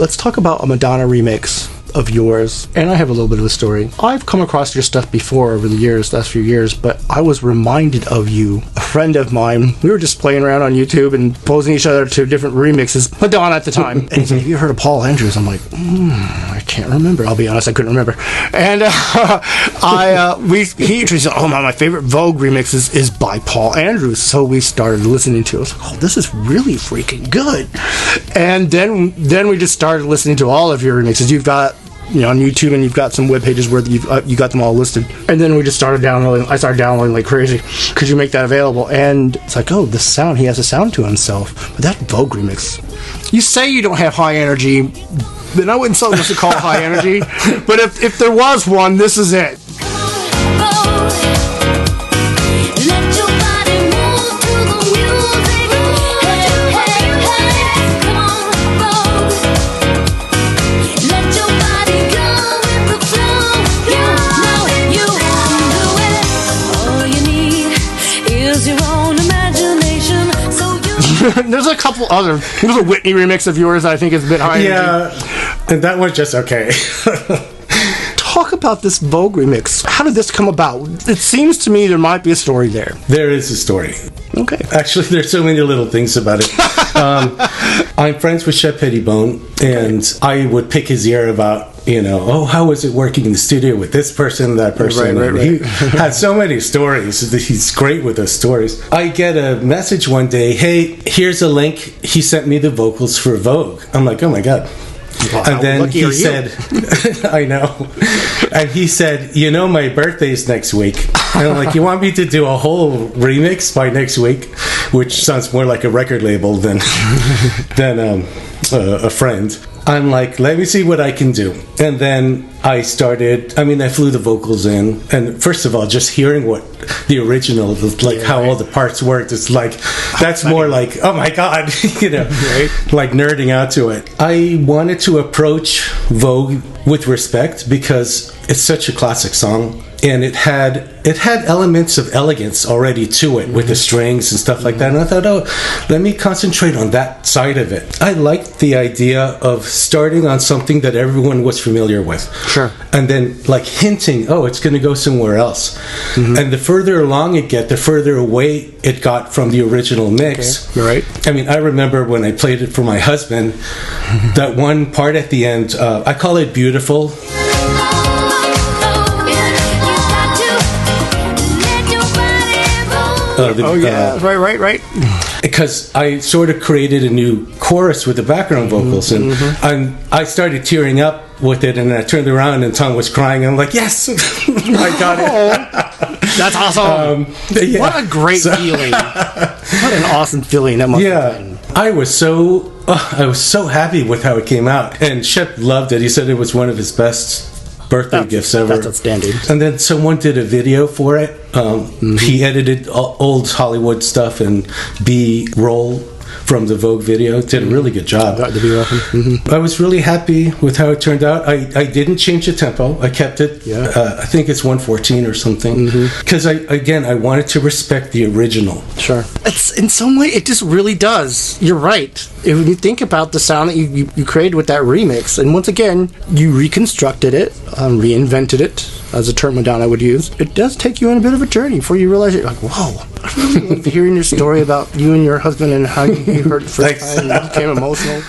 let's talk about a Madonna remix of yours. And I have a little bit of a story. I've come across your stuff before over the years, last few years, but I was reminded of you. A friend of mine, we were just playing around on YouTube and posing each other to different remixes. Madonna at the time. And he said, have you heard of Paul Andrews? I'm like, I can't remember. I'll be honest, I couldn't remember. And he said, oh my favorite Vogue remix is by Paul Andrews. So we started listening to it. I was like, oh, this is really freaking good. And then we just started listening to all of your remixes. You've got, on YouTube, and you've got some web pages where you got them all listed. And then we just started downloading. I started downloading like crazy. Could you make that available? And it's like, oh, the sound. He has a sound to himself. But that Vogue remix. You say you don't have high energy, then I wouldn't necessarily call it high energy. But if there was one, this is it. There's a couple other. There's a Whitney remix of yours that I think is a bit high. Yeah, and that was just okay. Talk about this Vogue remix. How did this come about? It seems to me there might be a story there. There is a story. Okay. Actually, there's so many little things about it. I'm friends with Shep Pettibone, and I would pick his ear about, how was it working in the studio with this person, that person. Right. He had so many stories. He's great with those stories. I get a message one day, hey, here's a link. He sent me the vocals for Vogue. I'm like, oh my God. Well, and then he said, I know. And he said, my birthday's next week. And I'm like, you want me to do a whole remix by next week? Which sounds more like a record label than a friend. I'm like, let me see what I can do. And then I flew the vocals in. And first of all, just hearing what the original, how all the parts worked, it's like, that's more like, oh my God, like nerding out to it. I wanted to approach Vogue with respect because it's such a classic song. And it had elements of elegance already to it with the strings and stuff like that. And I thought, let me concentrate on that side of it. I liked the idea of starting on something that everyone was familiar with. Sure. And then hinting, it's going to go somewhere else. Mm-hmm. And the further along it got, the further away it got from the original mix. Okay. Right. I mean, I remember when I played it for my husband, that one part at the end, I call it Beautiful. Right. Because I sort of created a new chorus with the background vocals, and I started tearing up with it, and I turned around and Tom was crying, and I'm like, yes, I got it. That's awesome. What a great feeling. What an awesome feeling that must have been. I was so happy with how it came out, and Shep loved it. He said it was one of his best birthday gifts ever. That's outstanding. And then someone did a video for it. He edited old Hollywood stuff and B-roll from the Vogue video. Did a really good job. I was really happy with how it turned out. I didn't change the tempo. I kept it. I think it's 114 or something. Because I wanted to respect the original. Sure. It's in some way it just really does. You're right. If you think about the sound that you created with that remix, and once again you reconstructed it, reinvented it, as a term Madonna would use, it does take you on a bit of a journey before you realize it. Like, whoa, I really love hearing your story about you and your husband and how you heard it the first time and you became emotional.